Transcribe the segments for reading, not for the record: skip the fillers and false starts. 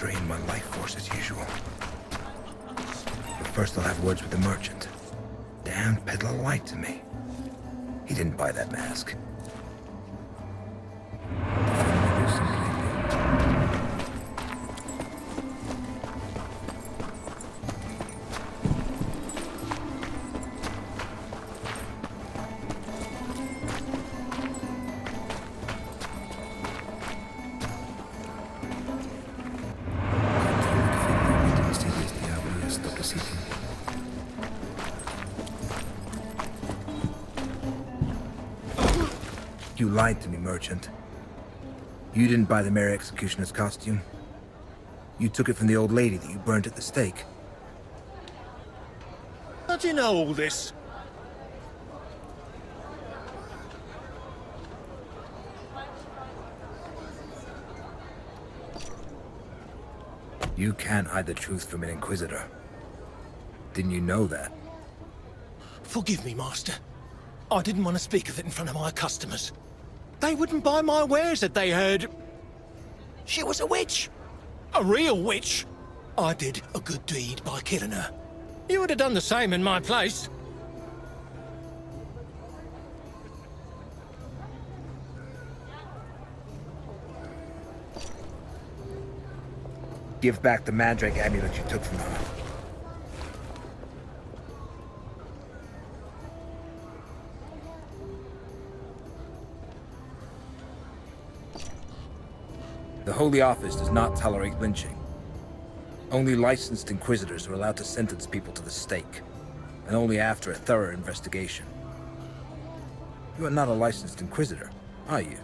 drain my life force as usual. But first I'll have words with the merchant. Damned peddler lied to me. He didn't buy that mask. You lied to me, merchant. You didn't buy the Mary Executioner's costume. You took it from the old lady that you burned at the stake. How do you know all this? You can't hide the truth from an Inquisitor. Didn't you know that? Forgive me, Master. I didn't want to speak of it in front of my customers. They wouldn't buy my wares if they heard... she was a witch. A real witch. I did a good deed by killing her. You would have done the same in my place. Give back the Mandrake amulet you took from her. The Holy Office does not tolerate lynching. Only licensed Inquisitors are allowed to sentence people to the stake, and only after a thorough investigation. You are not a licensed Inquisitor, are you?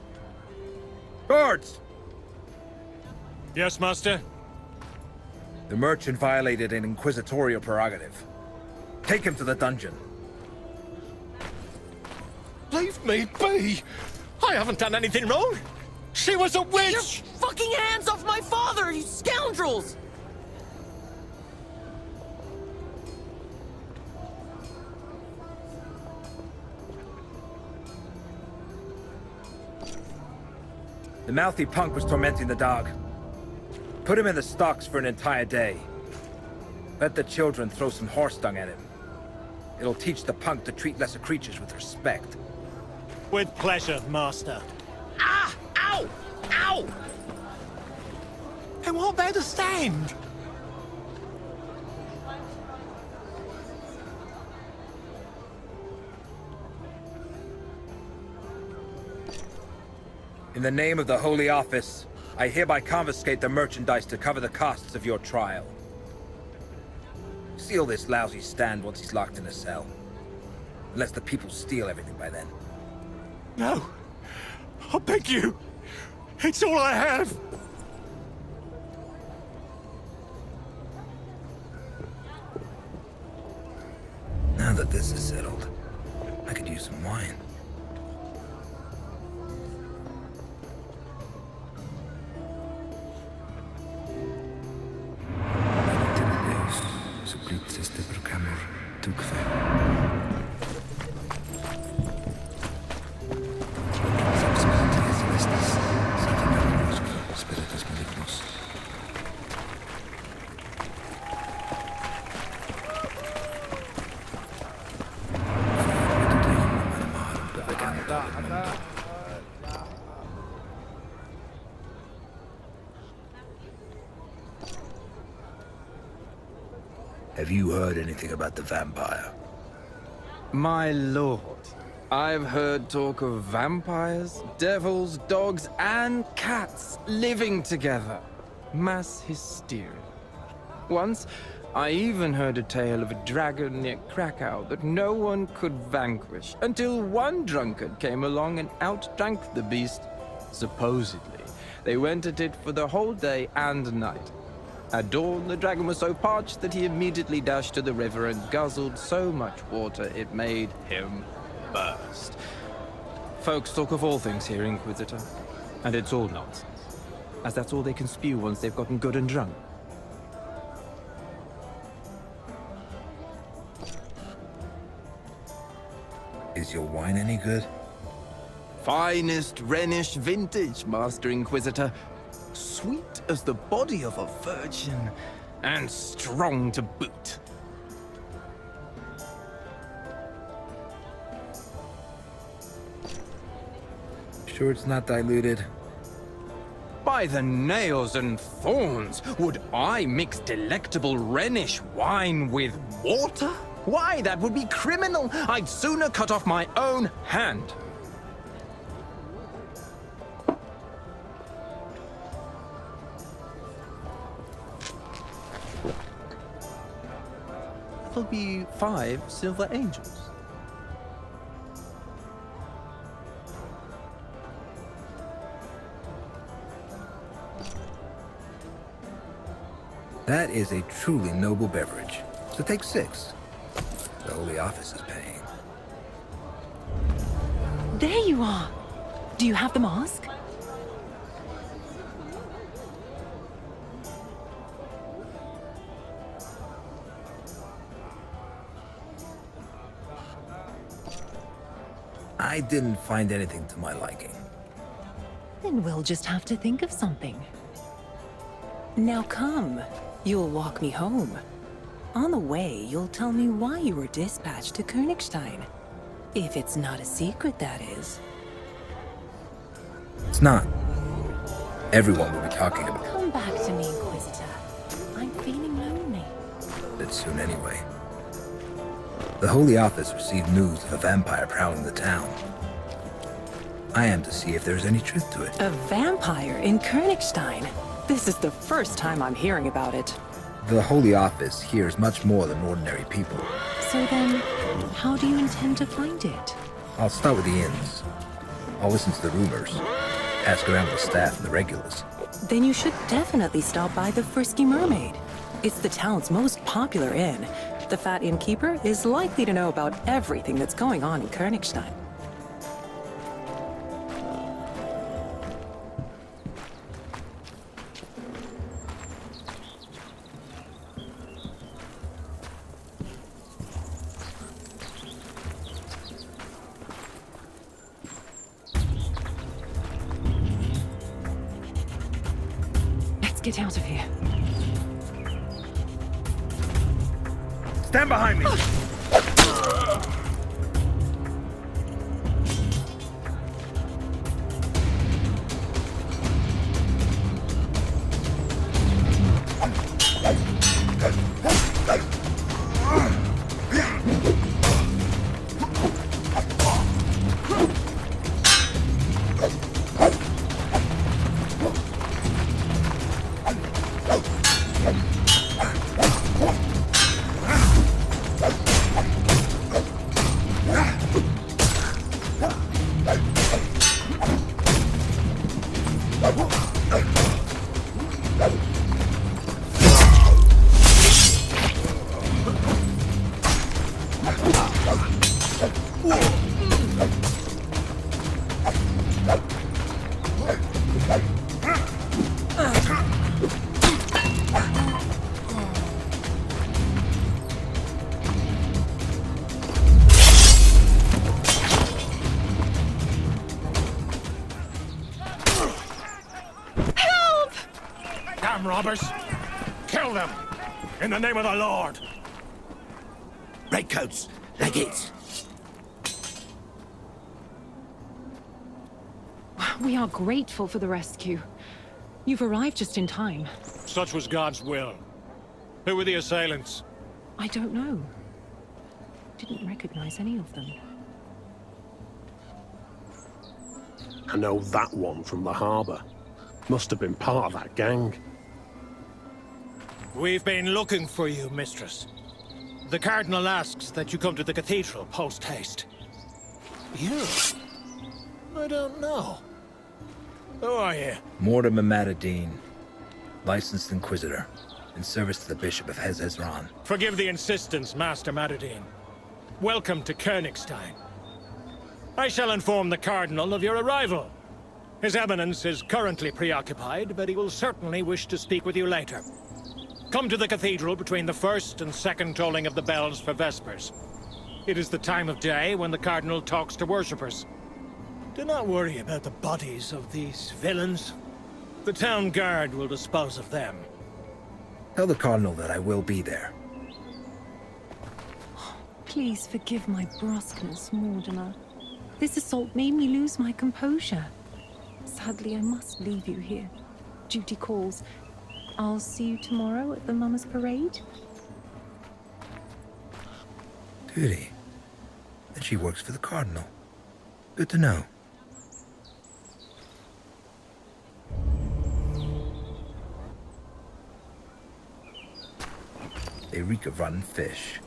Guards! Yes, Master? The merchant violated an inquisitorial prerogative. Take him to the dungeon. Leave me be! I haven't done anything wrong! She was a witch! Get your fucking hands off my father, you scoundrels! The mouthy punk was tormenting the dog. Put him in the stocks for an entire day. Let the children throw some horse dung at him. It'll teach the punk to treat lesser creatures with respect. With pleasure, Master. Ah! Ow! Ow! I won't bear to stand. In the name of the Holy Office, I hereby confiscate the merchandise to cover the costs of your trial. Seal this lousy stand once he's locked in a cell. Unless the people steal everything by then. No. I beg you. It's all I have. Now that this is settled, I could use some wine. Have you heard anything about the vampire? My lord, I've heard talk of vampires, devils, dogs, and cats living together. Mass hysteria. Once, I even heard a tale of a dragon near Krakow that no one could vanquish, until one drunkard came along and outdrank the beast. Supposedly, they went at it for the whole day and night. At dawn, the dragon was so parched that he immediately dashed to the river and guzzled so much water it made him burst. Folks talk of all things here, Inquisitor, and it's all nonsense, as that's all they can spew once they've gotten good and drunk. Is your wine any good? Finest Rhenish vintage, Master Inquisitor. sweet as the body of a virgin, and strong to boot. Sure it's not diluted? By the nails and thorns, would I mix delectable Rhenish wine with water? Why, that would be criminal! I'd sooner cut off my own hand. That'll be 5 silver angels. That is a truly noble beverage. So take 6. The Holy Office is paying. There you are. Do you have the mask? I didn't find anything to my liking. Then we'll just have to think of something. Now come. You'll walk me home. On the way, you'll tell me why you were dispatched to Königstein. If it's not a secret, that is. It's not. Everyone will be talking about Come back to me, Inquisitor. I'm feeling lonely. it soon anyway. The Holy Office received news of a vampire prowling the town. I am to see if there's any truth to it. A vampire in Königstein? This is the first time I'm hearing about it. The Holy Office hears much more than ordinary people. So then, how do you intend to find it? I'll start with the inns. I'll listen to the rumors. Ask around the staff and the regulars. Then you should definitely stop by the Frisky Mermaid. It's the town's most popular inn. The fat innkeeper is likely to know about everything that's going on in Königstein. Let's get out of here. Stand behind me! Damn robbers! Kill them! In the name of the Lord! Redcoats, legates! We are grateful for the rescue. You've arrived just in time. Such was God's will. Who were the assailants? I don't know. Didn't recognize any of them. I know that one from the harbour. Must have been part of that gang. We've been looking for you, mistress. The Cardinal asks that you come to the cathedral post-haste. You? I don't know. Who are you? Mortimer Matadine, licensed Inquisitor, in service to the Bishop of Hezezran. Forgive the insistence, Master Matadine. Welcome to Königstein. I shall inform the Cardinal of your arrival. His Eminence is currently preoccupied, but he will certainly wish to speak with you later. Come to the cathedral between the first and second tolling of the bells for Vespers. It is the time of day when the Cardinal talks to worshippers. Do not worry about the bodies of these villains. The town guard will dispose of them. Tell the Cardinal that I will be there. Please forgive my brusqueness, Mortimer. This assault made me lose my composure. Sadly, I must leave you here. Duty calls. I'll see you tomorrow at the Mama's Parade. Goody. Then she works for the Cardinal. Good to know. They reek of rotten fish.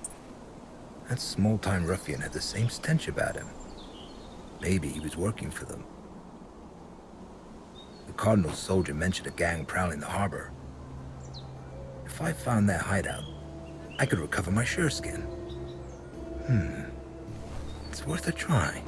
That small-time ruffian had the same stench about him. Maybe he was working for them. The Cardinal's soldier mentioned a gang prowling the harbor. If I found that hideout, I could recover my sureskin. It's worth a try.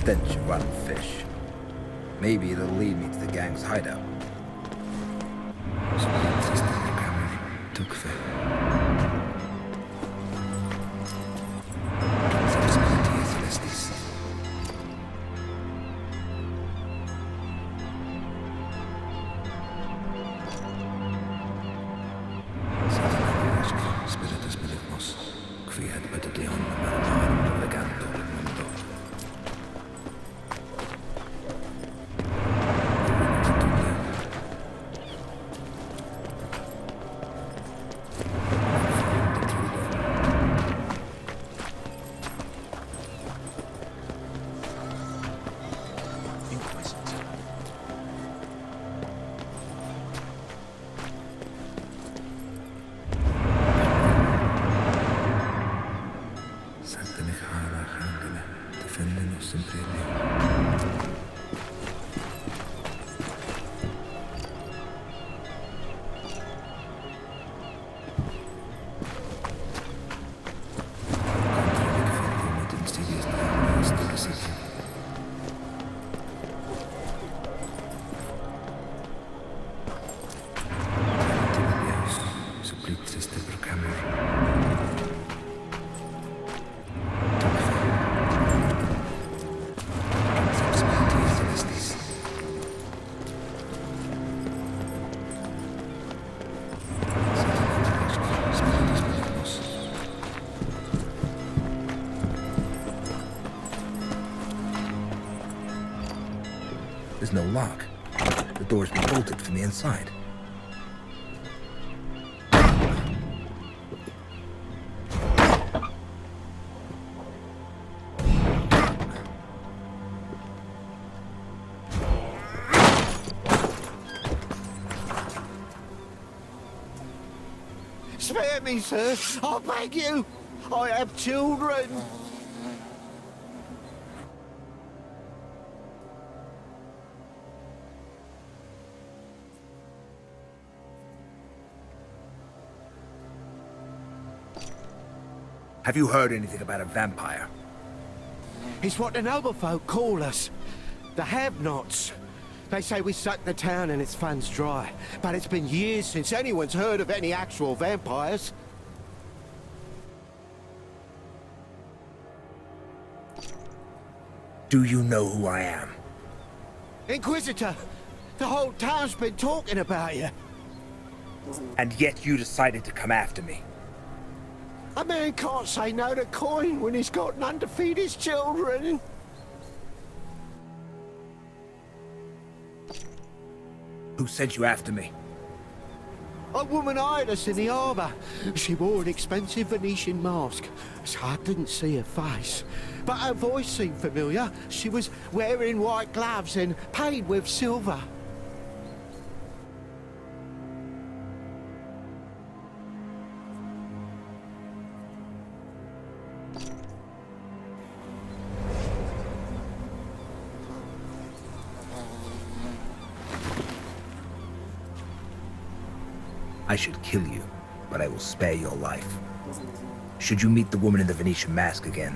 Stench of rotten fish. Maybe it'll lead me to the gang's hideout. There's no lock. The door's been bolted from the inside. Spare me, sir. I beg you. I have children. Have you heard anything about a vampire? It's what the noble folk call us. The have-nots. They say we suck the town and its funds dry. But it's been years since anyone's heard of any actual vampires. Do you know who I am? Inquisitor! The whole town's been talking about you. And yet you decided to come after me. A man can't say no to coin when he's got none to feed his children. Who sent you after me? A woman eyed us in the harbour. She wore an expensive Venetian mask, so I couldn't see her face. But her voice seemed familiar. She was wearing white gloves and paid with silver. I should kill you, but I will spare your life. Should you meet the woman in the Venetian mask again,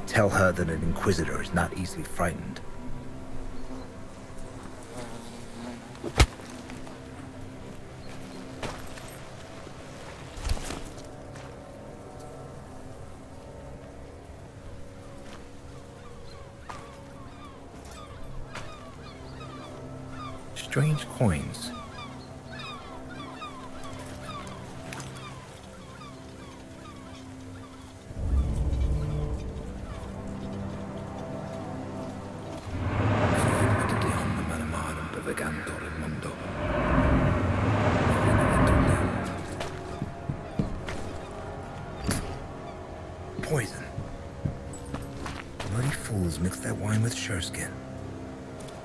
tell her that an Inquisitor is not easily frightened. Strange coins. Poison. Bloody fools mixed that wine with sureskin.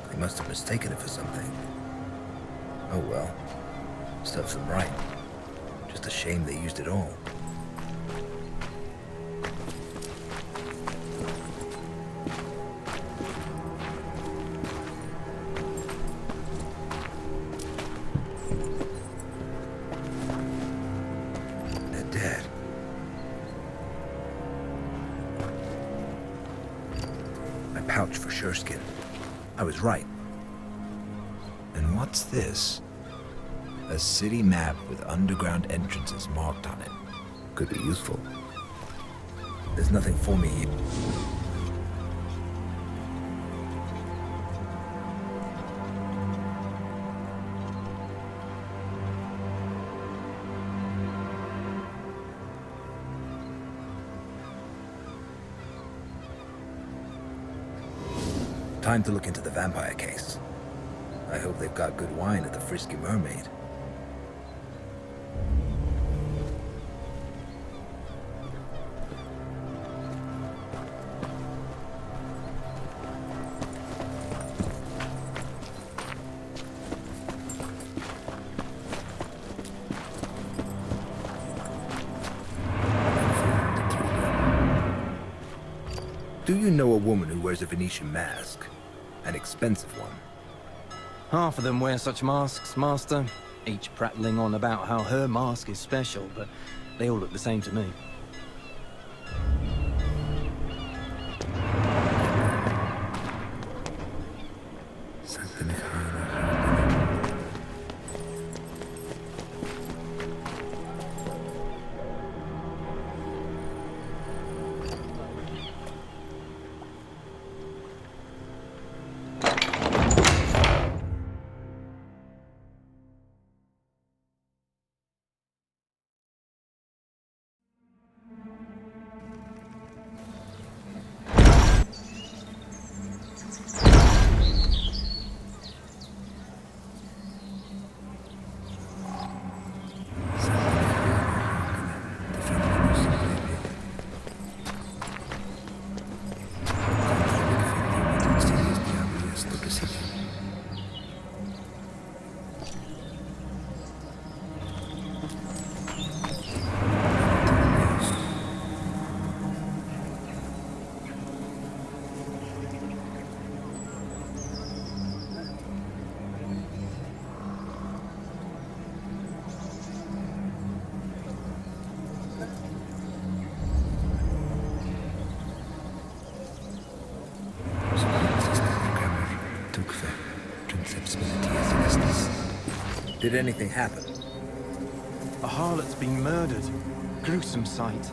They must have mistaken it for something. Oh well. Serves them right. Just a shame they used it all. They're dead. My pouch for sureskin. I was right. And what's this? A city map with underground entrances marked on it. Could be useful. There's nothing for me here. Time to look into the vampire case. I hope they've got good wine at the Frisky Mermaid. Do you know a woman who wears a Venetian mask? An expensive one. Half of them wear such masks, Master, each prattling on about how her mask is special, but they all look the same to me. Did anything happen? A harlot's been murdered. Gruesome sight.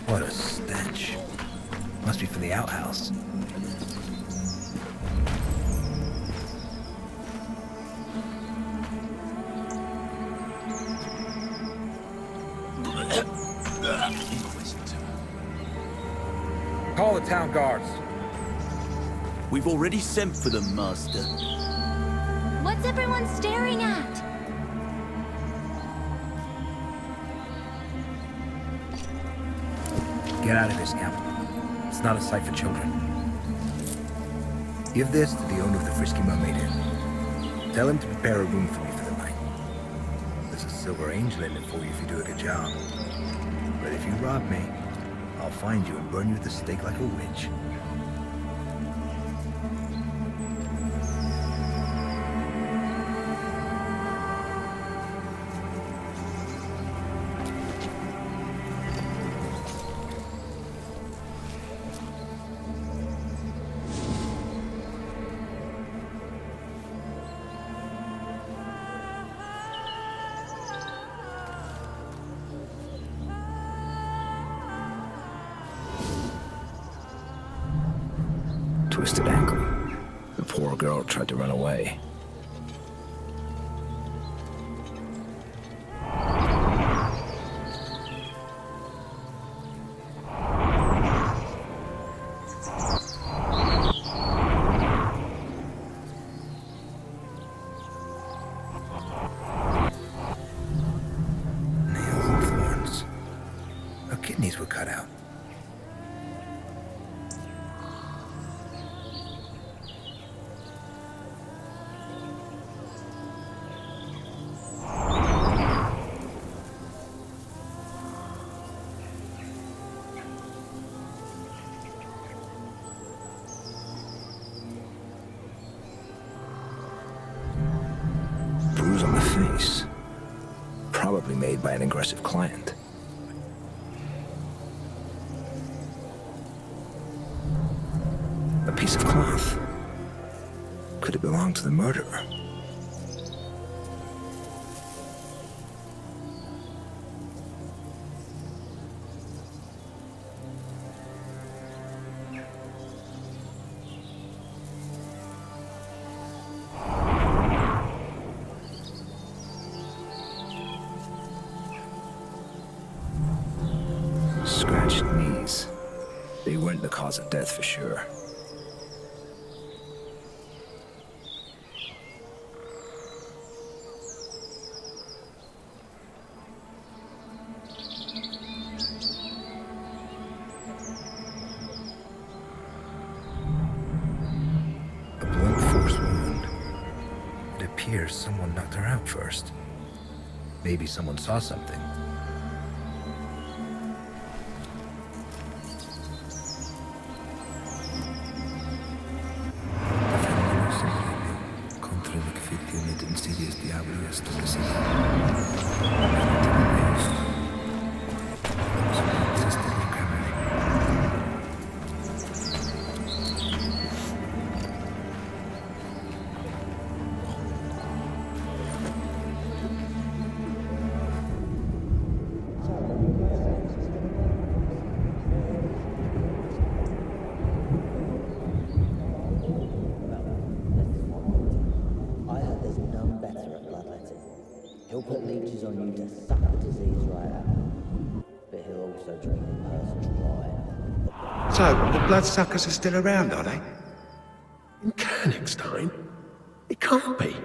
What a stench. Must be from the outhouse. Inquisitor. Call the town guards. We've already sent for them, Master. What's everyone staring at? Get out of here, Scamp. It's not a sight for children. Give this to the owner of the Frisky Mermaid Inn. Tell him to prepare a room for me for the night. There's a silver angel in it for you if you do a good job. But if you rob me, I'll find you and burn you at the stake like a witch. Twisted ankle. The poor girl tried to run away. Nails and thorns. Her kidneys were cut out. Bruise on the face. Probably made by an aggressive client. A piece of cloth. Could it belong to the murderer? Scratched knees. They weren't the cause of death for sure. A blunt force wound. It appears someone knocked her out first. Maybe someone saw something. Insidious diablo esto que sigue. He'll put leeches on you to suck the disease right out. But he'll also drink the person dry. So, the bloodsuckers are still around, are they? In Koenigstein? It can't be.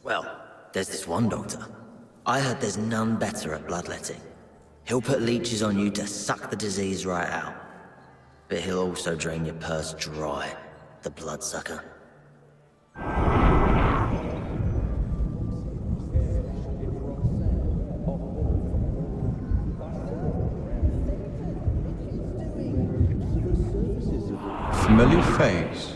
Well, There's this one doctor. I heard there's none better at bloodletting. He'll put leeches on you to suck the disease right out. But he'll also drain your purse dry, the bloodsucker. Familiar face.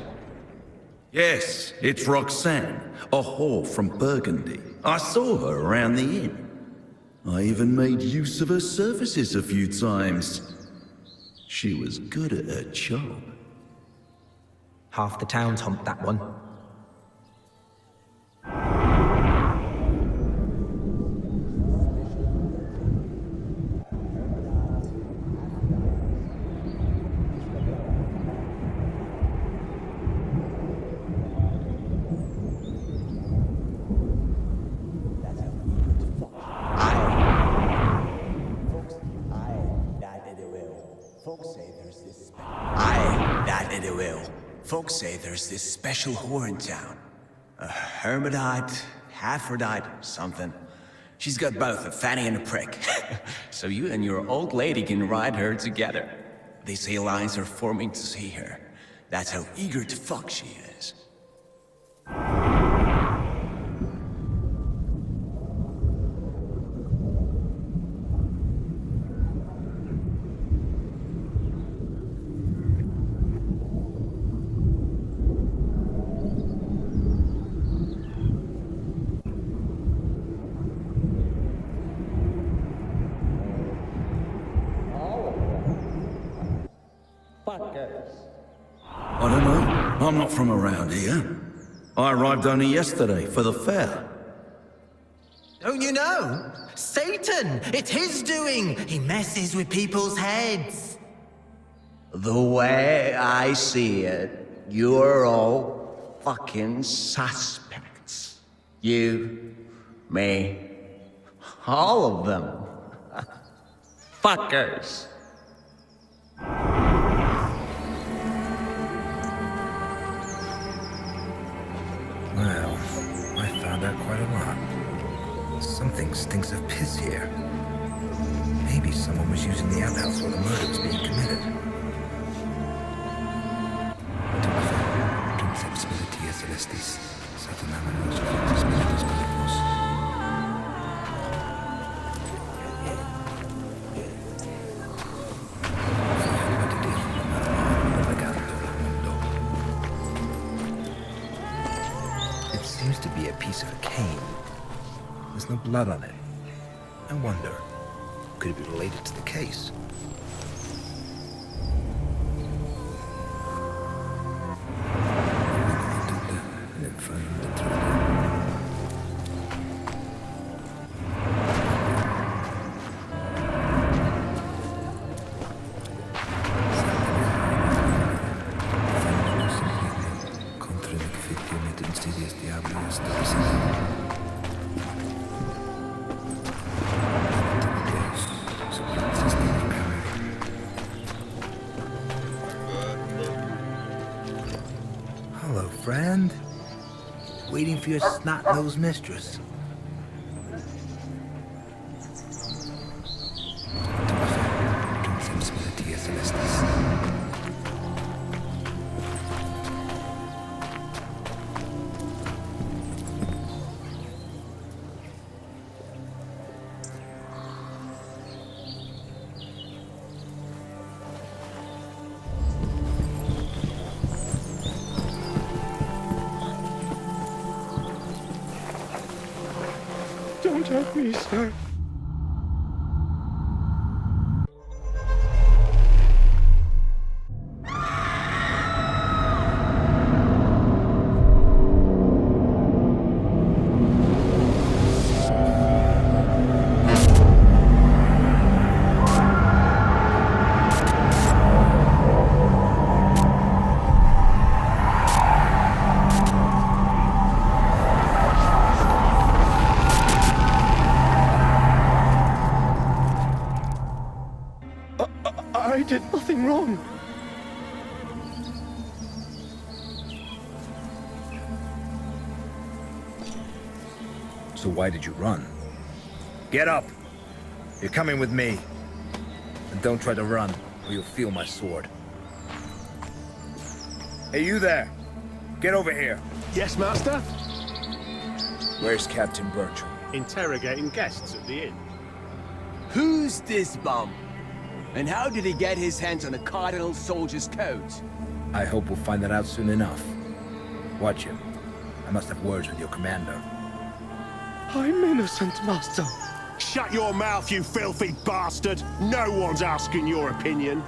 Yes, it's Roxanne, a whore from Burgundy. I saw her around the inn. I even made use of her services a few times. She was good at her job. Half the town's humped that one. Folks say there's this special whore in town. A hermaphrodite, Aphrodite, something. She's got both a fanny and a prick. So you and your old lady can ride her together. They say lines are forming to see her. That's how eager to fuck she is. I don't know. I'm not from around here. I arrived only yesterday for the fair. Don't you know? Satan! It's his doing! He messes with people's heads. The way I see it, you're all fucking suspects. You, me, all of them. Fuckers. Well, I found out quite a lot. Something stinks of piss here. Maybe someone was using the outhouse while the murder was being committed. It seems to be a piece of a cane. There's no blood on it. I wonder, could it be related to the case? Hello, friend. Waiting for your snot-nosed mistress. Don't hurt me, sir. I did nothing wrong. So why did you run? Get up! You're coming with me. And don't try to run, or you'll feel my sword. Hey, you there! Get over here! Yes, Master? Where's Captain Bertram? Interrogating guests at the inn. Who's this bum? And how did he get his hands on a cardinal soldier's coat? I hope we'll find that out soon enough. Watch him. I must have words with your commander. I'm innocent, Master. Shut your mouth, you filthy bastard! No one's asking your opinion.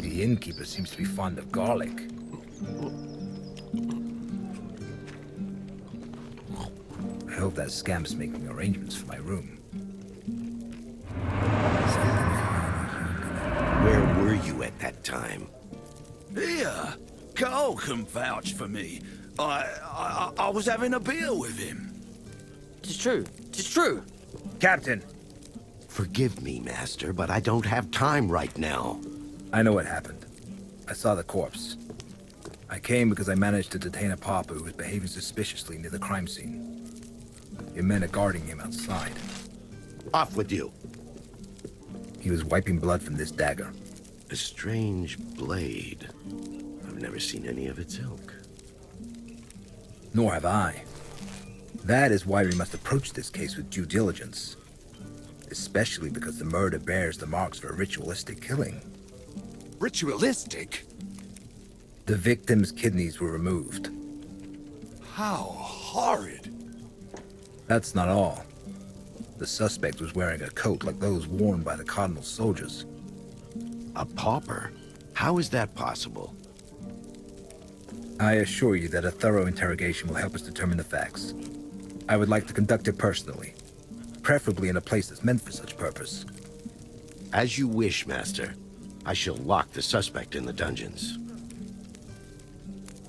The innkeeper seems to be fond of garlic. I hope that scamp's making arrangements for my room. Where were you at that time? Here, Carl can vouch for me. I was having a beer with him. It's true. It's true. Captain! Forgive me, Master, but I don't have time right now. I know what happened. I saw the corpse. I came because I managed to detain a pauper who was behaving suspiciously near the crime scene. Your men are guarding him outside. Off with you. He was wiping blood from this dagger. A strange blade. I've never seen any of its ilk. Nor have I. That is why we must approach this case with due diligence. Especially because the murder bears the marks of a ritualistic killing. Ritualistic? The victim's kidneys were removed. How horrid. That's not all. The suspect was wearing a coat like those worn by the Cardinal's soldiers. A pauper? How is that possible? I assure you that a thorough interrogation will help us determine the facts. I would like to conduct it personally, preferably in a place that's meant for such purpose. As you wish, Master. I shall lock the suspect in the dungeons.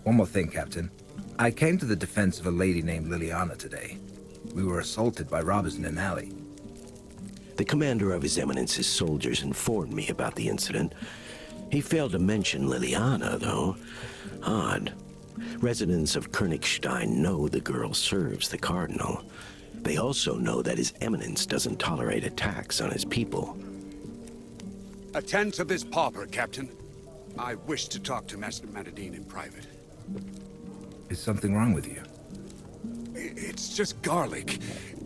One more thing, Captain. I came to the defense of a lady named Liliana today. We were assaulted by robbers in an alley. The commander of His Eminence's soldiers informed me about the incident. He failed to mention Liliana, though. Odd. Residents of Königstein know the girl serves the Cardinal. They also know that His Eminence doesn't tolerate attacks on his people. Attend to this pauper, Captain. I wish to talk to Master Matadine in private. Is something wrong with you? It's just garlic.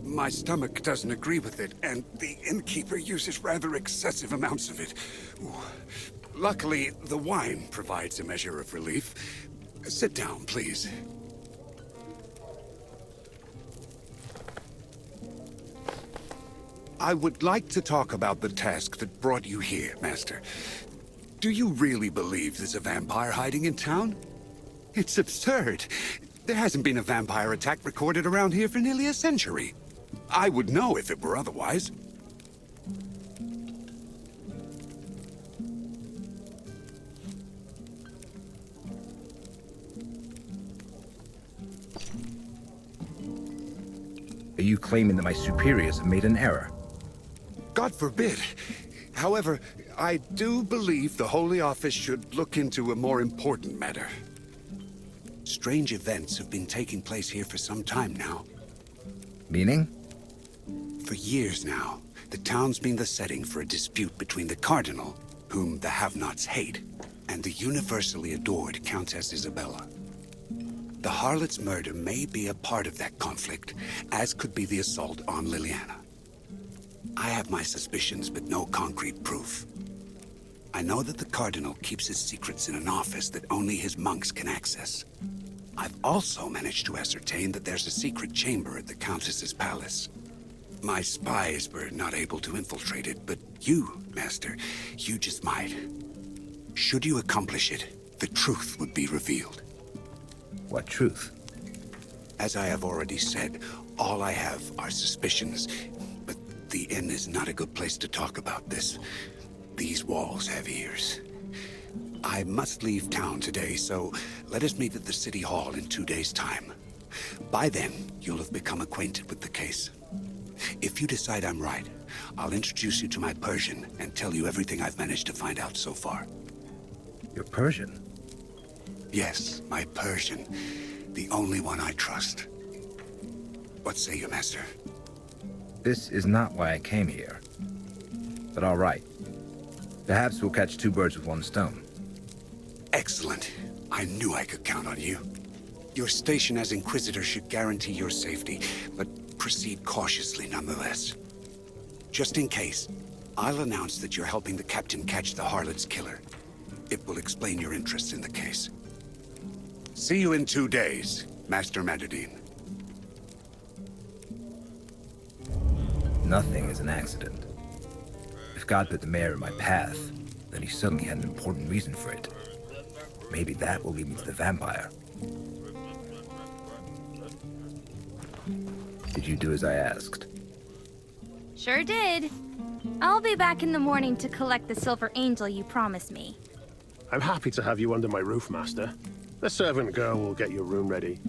My stomach doesn't agree with it, and the innkeeper uses rather excessive amounts of it. Ooh. Luckily, the wine provides a measure of relief. Sit down, please. I would like to talk about the task that brought you here, Master. Do you really believe there's a vampire hiding in town? It's absurd. There hasn't been a vampire attack recorded around here for nearly a century. I would know if it were otherwise. Are you claiming that my superiors have made an error? God forbid. However, I do believe the Holy Office should look into a more important matter. Strange events have been taking place here for some time now. Meaning? For years now, the town's been the setting for a dispute between the Cardinal, whom the have-nots hate, and the universally adored Countess Isabella. The harlot's murder may be a part of that conflict, as could be the assault on Liliana. I have my suspicions, but no concrete proof. I know that the Cardinal keeps his secrets in an office that only his monks can access. I've also managed to ascertain that there's a secret chamber at the Countess's palace. My spies were not able to infiltrate it, but you, Master, you just might. Should you accomplish it, the truth would be revealed. What truth? As I have already said, all I have are suspicions, but the inn is not a good place to talk about this. These walls have ears. I must leave town today, so let us meet at the City Hall in 2 days' time. By then, you'll have become acquainted with the case. If you decide I'm right, I'll introduce you to my Persian and tell you everything I've managed to find out so far. Your Persian? Yes, my Persian. The only one I trust. What say you, Master? This is not why I came here. But all right. Perhaps we'll catch two birds with one stone. Excellent. I knew I could count on you. Your station as Inquisitor should guarantee your safety, but proceed cautiously nonetheless. Just in case, I'll announce that you're helping the captain catch the harlot's killer. It will explain your interest in the case. See you in 2 days, Master Matadine. Nothing is an accident. If God put the mayor in my path, then he certainly had an important reason for it. Maybe that will lead me to the vampire. Did you do as I asked? Sure did. I'll be back in the morning to collect the silver angel you promised me. I'm happy to have you under my roof, Master. The servant girl will get your room ready.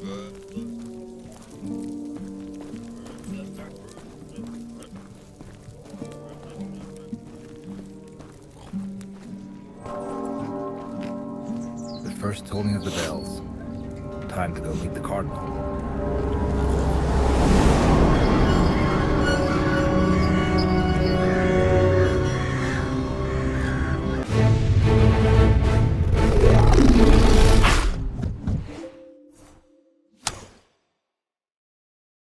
The first tolling of the bells. Time to go meet the Cardinal.